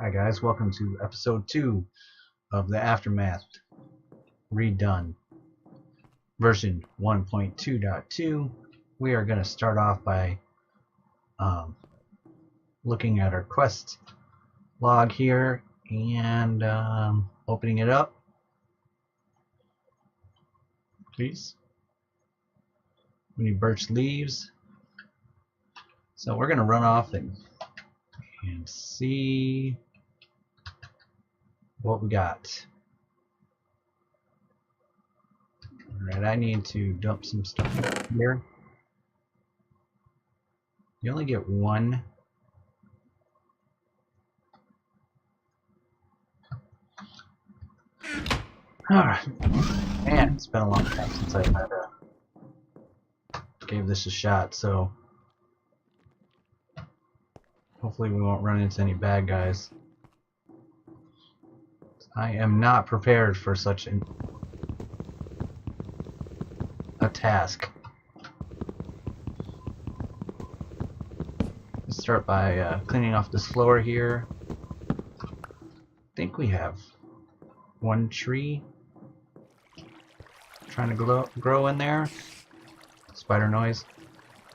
Hi guys, welcome to episode 2 of the Aftermath Redone version 1.2.2. We are going to start off by looking at our quest log here and opening it up, please. We need birch leaves. So we're going to run off and see what we got. Alright, I need to dump some stuff here. You only get one. Alright. Man, it's been a long time since I've had gave this a shot, so hopefully we won't run into any bad guys. I am not prepared for such a task. Let's start by cleaning off this floor here. I think we have one tree trying to grow in there. Spider noise.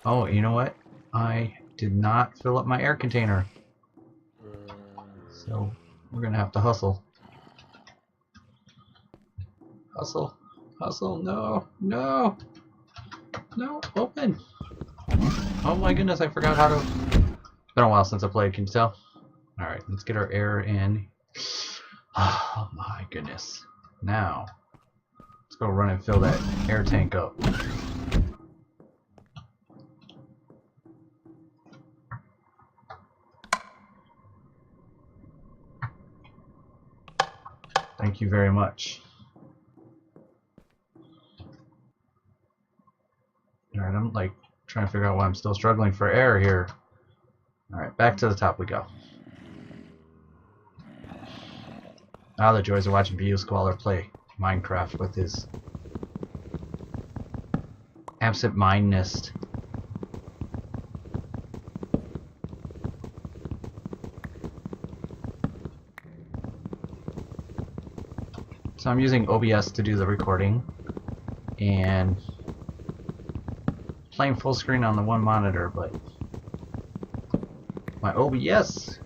Oh, you know what? I did not fill up my air container. So we're gonna have to hustle. Hustle. Hustle. No. No. No. Open. Oh my goodness, I forgot how to... It's been a while since I played, can you tell? Alright, let's get our air in. Oh my goodness. Now, let's go run and fill that air tank up. Thank you very much. Alright, I'm like trying to figure out why I'm still struggling for air here. Alright, back to the top we go. Now the joys of watching BUSqaller play Minecraft with his absent-mindedness. So I'm using OBS to do the recording and playing full screen on the one monitor, but my OBS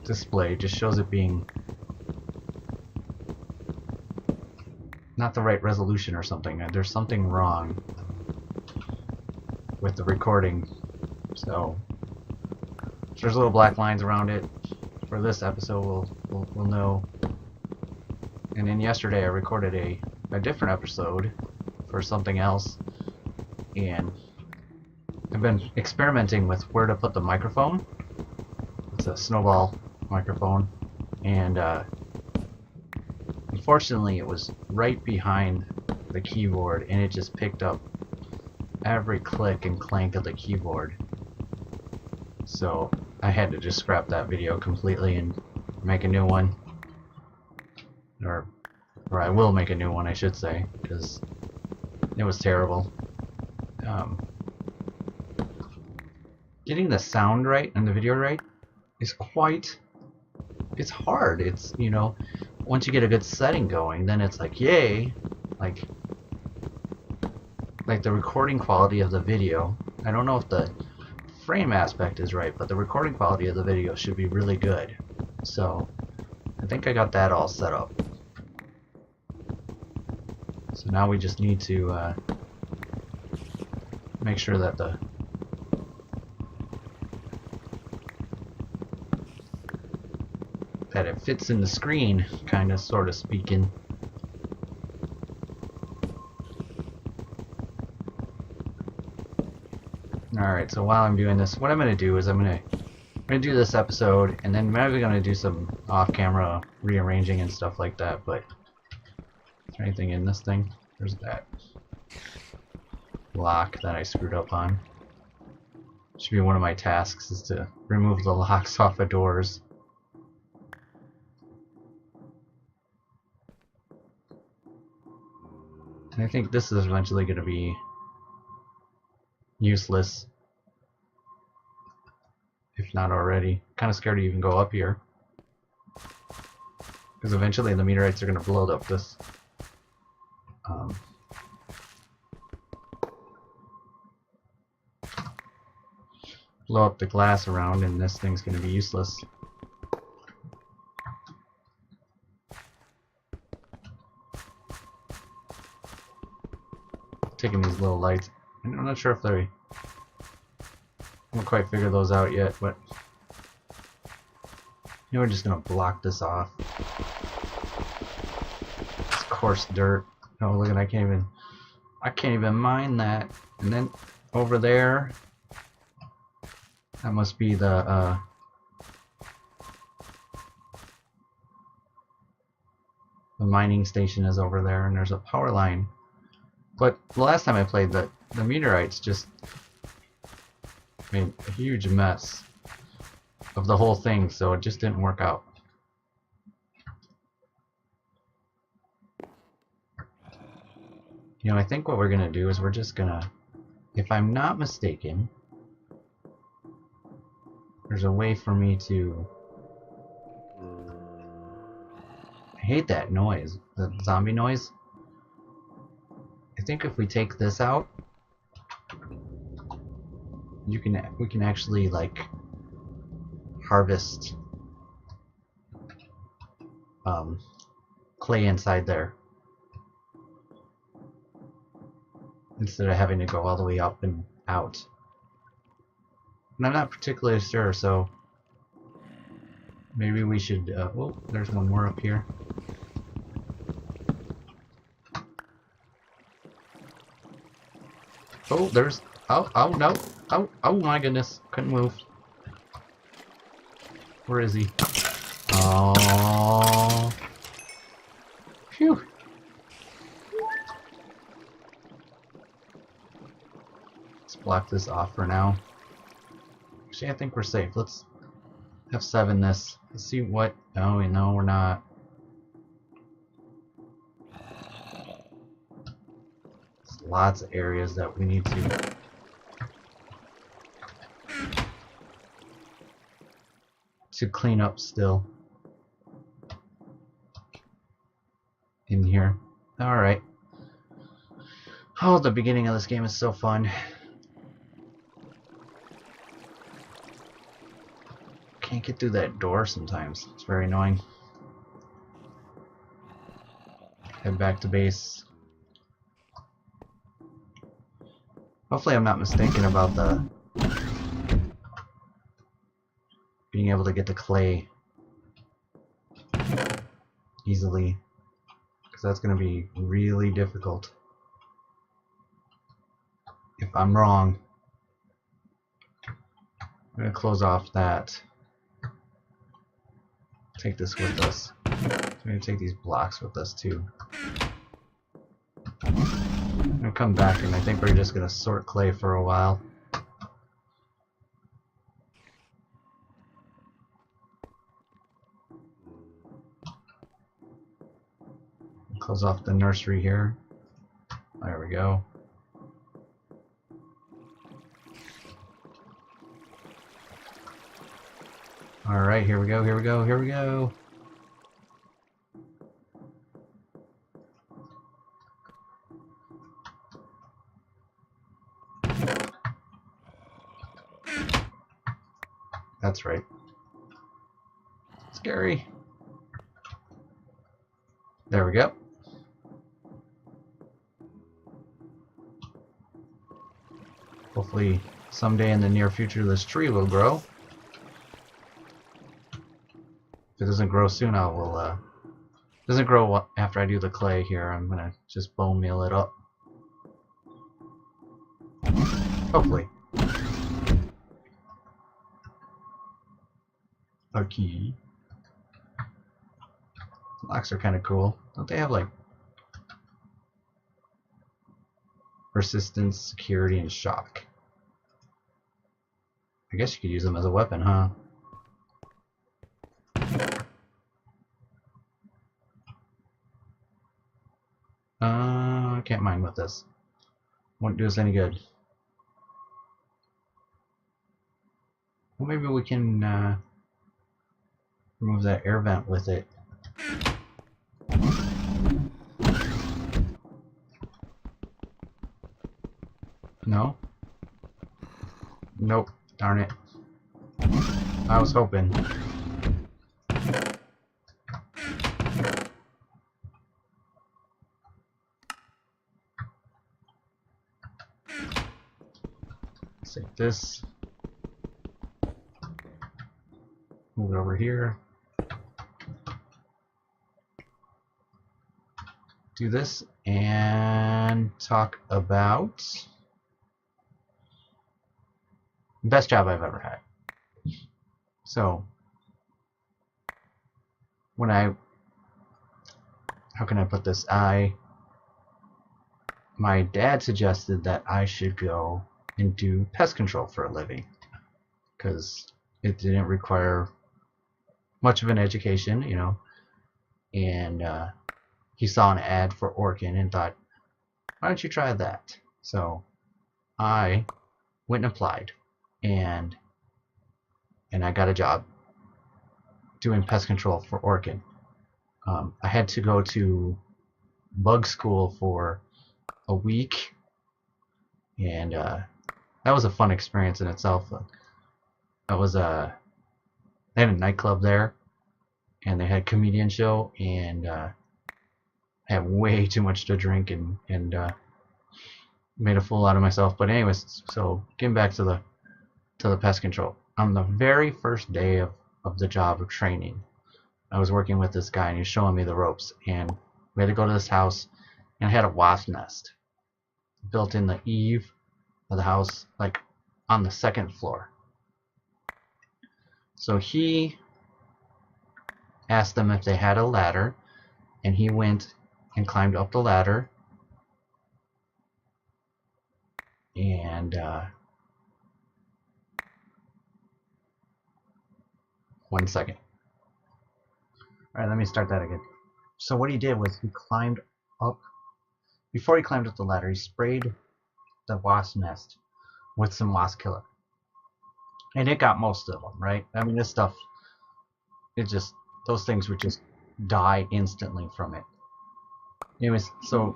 display just shows it being not the right resolution or something. There's something wrong with the recording. So there's little black lines around it. For this episode we'll know. And then yesterday I recorded a different episode for something else, and I've been experimenting with where to put the microphone. It's a snowball microphone, and unfortunately it was right behind the keyboard, and it just picked up every click and clank of the keyboard. So I had to just scrap that video completely and make a new one. Or I will make a new one, I should say, because it was terrible. Getting the sound right and the video right is it's hard. It's, you know, once you get a good setting going, then it's like, yay, like the recording quality of the video. I don't know if the frame aspect is right, but the recording quality of the video should be really good. So I think I got that all set up. So now we just need to make sure that it fits in the screen, kind of, sort of speaking. Alright, so while I'm doing this, what I'm going to do is I'm going to do this episode, and then maybe going to do some off-camera rearranging and stuff like that, but is there anything in this thing? There's that lock that I screwed up on. Should be one of my tasks, is to remove the locks off of doors. And I think this is eventually going to be useless, if not already. Kind of scared to even go up here. Because eventually the meteorites are going to blow up this um, blow up the glass around, and this thing's going to be useless. Taking these little lights. I'm not sure if they're... I haven't quite figured those out yet, but... You know, we're just going to block this off. It's coarse dirt. Oh, look at, I can't even mine that. And then over there, that must be the mining station is over there, and there's a power line. But the last time I played, the meteorites just made a huge mess of the whole thing, so it just didn't work out. You know, I think what we're gonna do is we're just gonna, if I'm not mistaken, there's a way for me to... I hate that noise, the zombie noise. I think if we take this out, we can actually like harvest clay inside there instead of having to go all the way up and out. And I'm not particularly sure, so maybe we should. Oh, there's one more up here. Oh, there's... Oh, no. Oh my goodness. Couldn't move. Where is he? Oh. Phew. Let's block this off for now. Actually, I think we're safe. Let's F7 this. Let's see what... Oh, no, we're not. Lots of areas that we need to clean up still in here. Alright. Oh, the beginning of this game is so fun. Can't get through that door sometimes. It's very annoying. Head back to base. Hopefully I'm not mistaken about the being able to get the clay easily, because that's going to be really difficult. If I'm wrong, I'm going to close off that. Take this with us. I'm going to take these blocks with us too. I'm going to come back, and I think we're just going to sort clay for a while. Close off the nursery here. There we go. Alright, here we go, here we go, here we go. That's right. Scary. There we go. Hopefully someday in the near future this tree will grow. If it doesn't grow soon, I will doesn't grow after I do the clay here. I'm gonna just bone meal it up. Hopefully. A key. Locks are kind of cool. Don't they have like persistence, security, and shock? I guess you could use them as a weapon, huh? I can't mine with this. Won't do us any good. Well, maybe we can remove that air vent with it. No? Nope. Darn it. I was hoping. Save this. Move it over here. Do this and talk about best job I've ever had. So when how can I put this? My dad suggested that I should go and do pest control for a living because it didn't require much of an education, you know, and he saw an ad for Orkin and thought, why don't you try that? So I went and applied, and I got a job doing pest control for Orkin. I had to go to bug school for a week, and that was a fun experience in itself. That was they had a nightclub there, and they had a comedian show, and I had way too much to drink and made a fool out of myself. But anyways, so getting back to the pest control. On the very first day of the job of training, I was working with this guy and he was showing me the ropes, and we had to go to this house, and it had a wasp nest built in the eave of the house, like on the second floor. So he asked them if they had a ladder, and he went and climbed up the ladder, and one second. Alright, let me start that again. So what he did was he climbed up. Before he climbed up the ladder, he sprayed the wasp nest with some wasp killer. And it got most of them, right? I mean, this stuff, those things would just die instantly from it. Anyways, so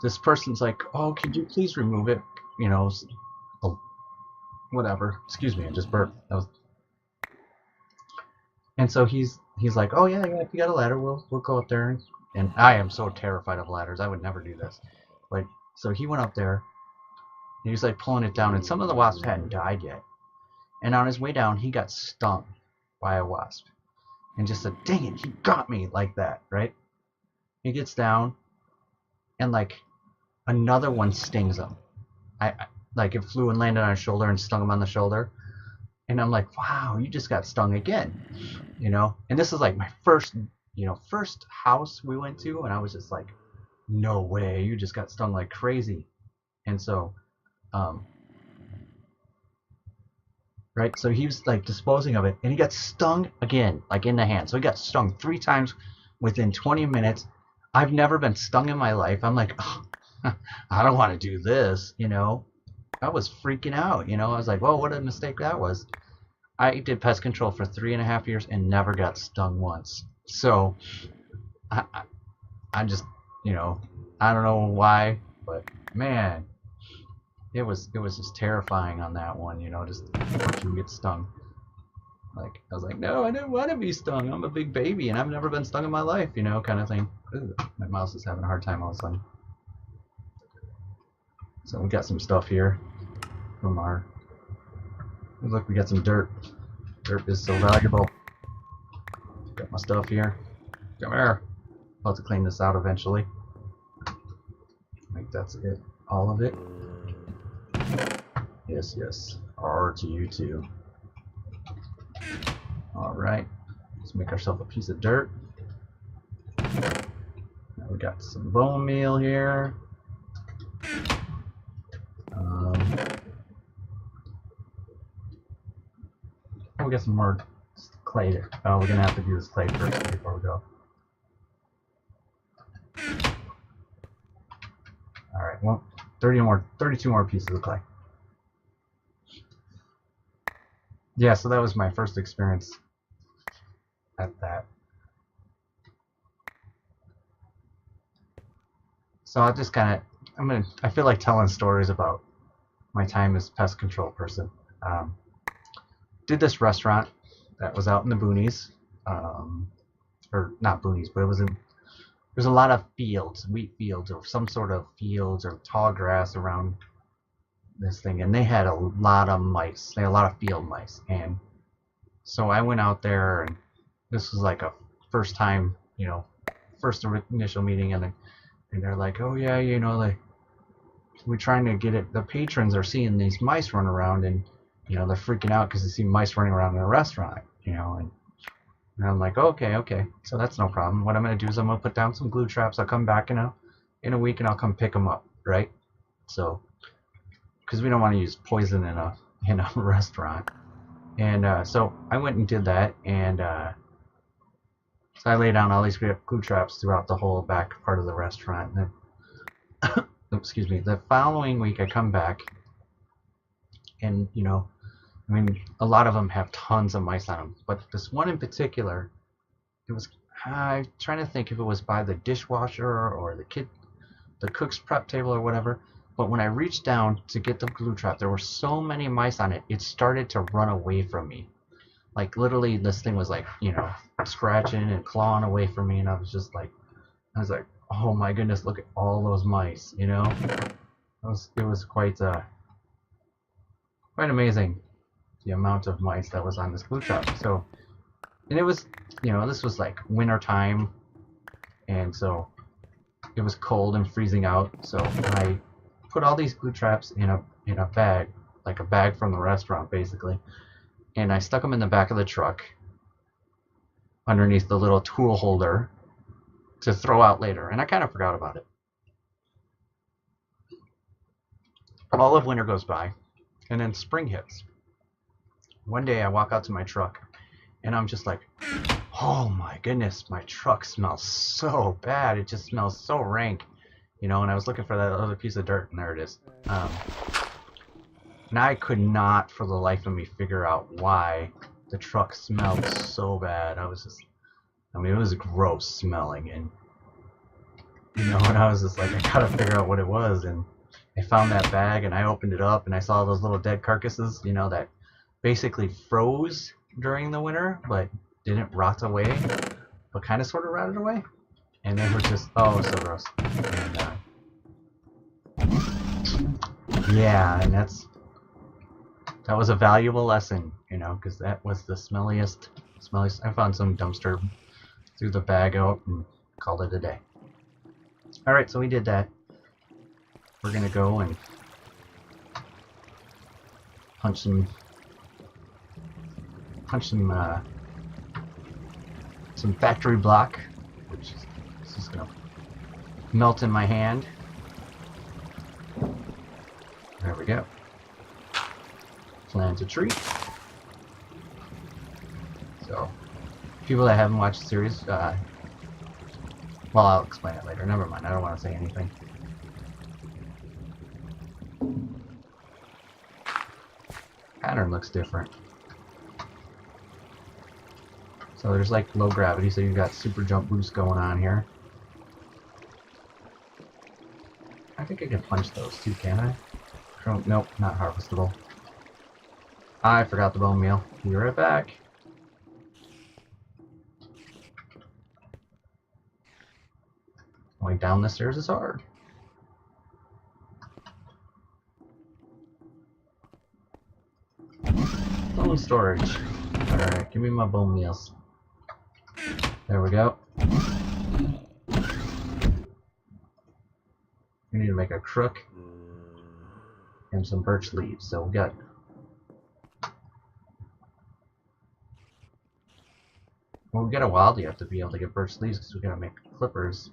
this person's like, oh, could you please remove it? You know, whatever. Excuse me, I just burped. And so he's like, oh yeah, if you got a ladder, we'll go up there. And I am so terrified of ladders. I would never do this. But so he went up there, and he was like pulling it down, and some of the wasps hadn't died yet. And on his way down, he got stung by a wasp, and just said, dang it, he got me, like that, right? He gets down, and like another one stings him. Like it flew and landed on his shoulder and stung him on the shoulder. And I'm like, wow, you just got stung again, you know? And this is like my first house we went to, and I was just like, no way, you just got stung like crazy. And so, right, so he was like disposing of it, and he got stung again, like in the hand. So he got stung 3 times within 20 minutes. I've never been stung in my life. I'm like, oh, I don't want to do this, you know? I was freaking out, you know? I was like, whoa, what a mistake that was. I did pest control for 3.5 years and never got stung once. So I just, you know, I don't know why, but man, it was just terrifying on that one, you know, just watching you get stung. Like, I was like, no, I didn't want to be stung. I'm a big baby and I've never been stung in my life, you know, kind of thing. Ooh, my mouse is having a hard time all of a sudden. So we got some stuff here from our... Look, we got some dirt. Dirt is so valuable. Got my stuff here. Come here. I'll have to clean this out eventually. I think that's it. All of it. Yes, yes. R to you too. Alright. Let's make ourselves a piece of dirt. Now we got some bone meal here. We got some more clay. Oh, we're gonna have to do this clay first before we go. Alright, well, 32 more pieces of clay. Yeah, so that was my first experience at that. So I'll just kind of, I feel like telling stories about my time as pest control person. Did this restaurant that was out in the boonies, or not boonies, but it was in. There's a lot of fields, wheat fields, or some sort of fields or tall grass around this thing, and they had a lot of mice. They had a lot of field mice, and so I went out there, and this was like a first time, first initial meeting, and they're like, oh yeah, like we're trying to get it. The patrons are seeing these mice run around, and they're freaking out because they see mice running around in a restaurant, and I'm like, okay, so that's no problem. What I'm gonna do is I'm gonna put down some glue traps. I'll come back in a week, and I'll come pick them up, right? So, because we don't want to use poison in a restaurant. And so I went and did that, and so I laid down all these glue traps throughout the whole back part of the restaurant. And then, excuse me. The following week, I come back, and I mean, a lot of them have tons of mice on them, but this one in particular, it was. I'm trying to think if it was by the dishwasher or the cook's prep table or whatever. But when I reached down to get the glue trap, there were so many mice on it, it started to run away from me. Like literally, this thing was like, scratching and clawing away from me, and I was like, oh my goodness, look at all those mice, It was quite amazing, the amount of mice that was on this glue trap. So, and it was, this was like winter time, and so it was cold and freezing out. So I put all these glue traps in a bag, like a bag from the restaurant, basically, and I stuck them in the back of the truck, underneath the little tool holder, to throw out later. And I kind of forgot about it. All of winter goes by, and then spring hits. One day I walk out to my truck, and I'm just like, oh my goodness, my truck smells so bad. It just smells so rank, and I was looking for that other piece of dirt, and there it is. And I could not for the life of me figure out why the truck smelled so bad. It was gross smelling, and and I was just like, I gotta figure out what it was. And I found that bag, and I opened it up, and I saw those little dead carcasses, that basically froze during the winter, but didn't rot away, but kind of sort of rotted away. And they were just, oh, so gross. And yeah, and that was a valuable lesson, because that was the smelliest. I found some dumpster, threw the bag out, and called it a day. Alright, so we did that. We're gonna go and punch some factory block, which is just gonna melt in my hand. There we go. Plant a tree. So, people that haven't watched the series, well, I'll explain it later. Never mind. I don't want to say anything. Pattern looks different. So there's like low gravity, so you've got super jump boost going on here. I think I can punch those too, can I? Oh, nope, not harvestable. I forgot the bone meal. Be right back. Going down the stairs is hard. Bone storage. Alright, give me my bone meals. There we go. We need to make a crook and some birch leaves. So we got a while yet to be able to get birch leaves because we gotta make clippers.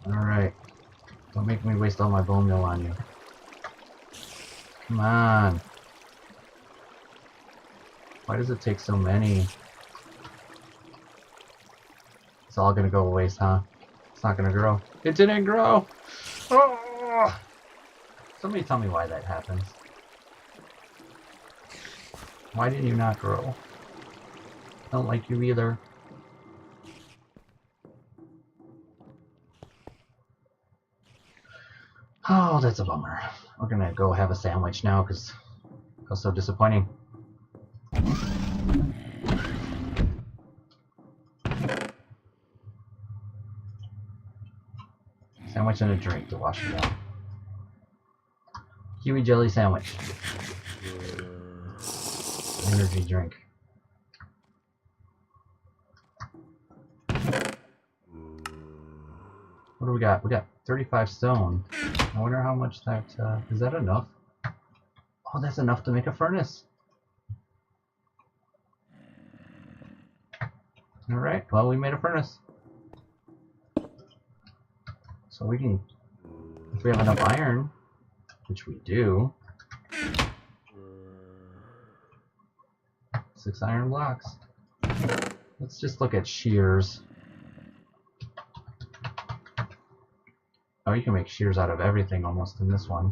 Alright. Don't make me waste all my bone meal on you. Come on. Why does it take so many? It's all gonna go to waste, huh? It's not gonna grow. It didn't grow! Oh! Somebody tell me why that happens. Why did you not grow? I don't like you either. Oh, that's a bummer. We're gonna go have a sandwich now because it was so disappointing. Sandwich and a drink to wash it down. Kiwi jelly sandwich. Energy drink. What do we got? We got 35 stone. I wonder how much that is. That enough? Oh, that's enough to make a furnace. All right. Well, we made a furnace. So we can, if we have enough iron, which we do, 6 iron blocks. Let's just look at shears. Oh, you can make shears out of everything almost in this one.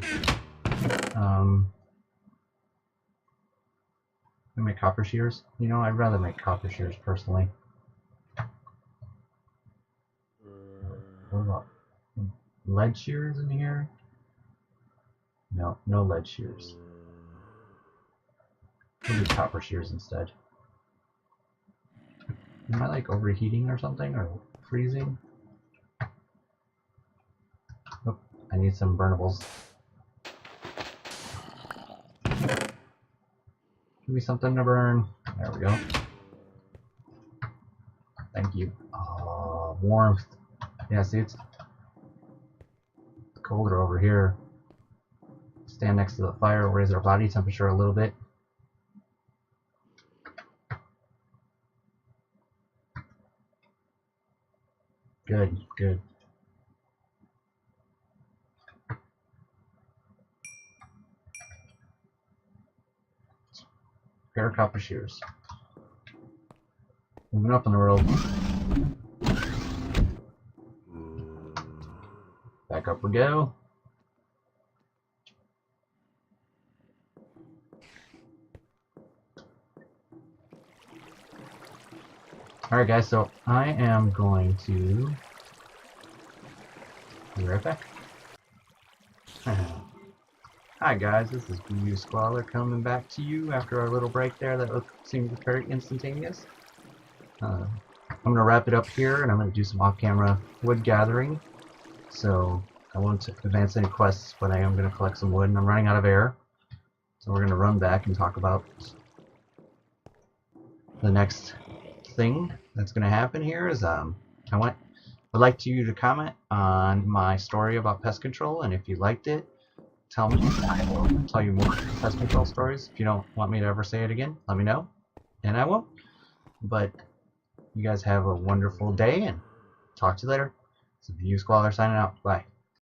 We make copper shears. You know, I'd rather make copper shears personally. What about lead shears in here? No, no lead shears. We'll do copper shears instead. Am I like overheating or something, or freezing? Nope, I need some burnables. Give me something to burn. There we go. Thank you. Oh, warmth. Yeah, see, it's colder over here. Stand next to the fire, raise our body temperature a little bit. Good, good. Pair of copper shears. Moving up in the world. Back up we go. Alright guys, so I am going to be right back. Hi guys, this is BUSqaller coming back to you after our little break there that seemed very instantaneous. I'm going to wrap it up here and I'm going to do some off-camera wood gathering. So I won't advance any quests, but I am going to collect some wood and I'm running out of air. So we're going to run back and talk about the next thing that's going to happen here is I would like you to comment on my story about pest control, and if you liked it, tell me. I will tell you more pest control stories. If you don't want me to ever say it again, let me know, and I won't. But you guys have a wonderful day, and talk to you later. It's BUSqaller signing out. Bye.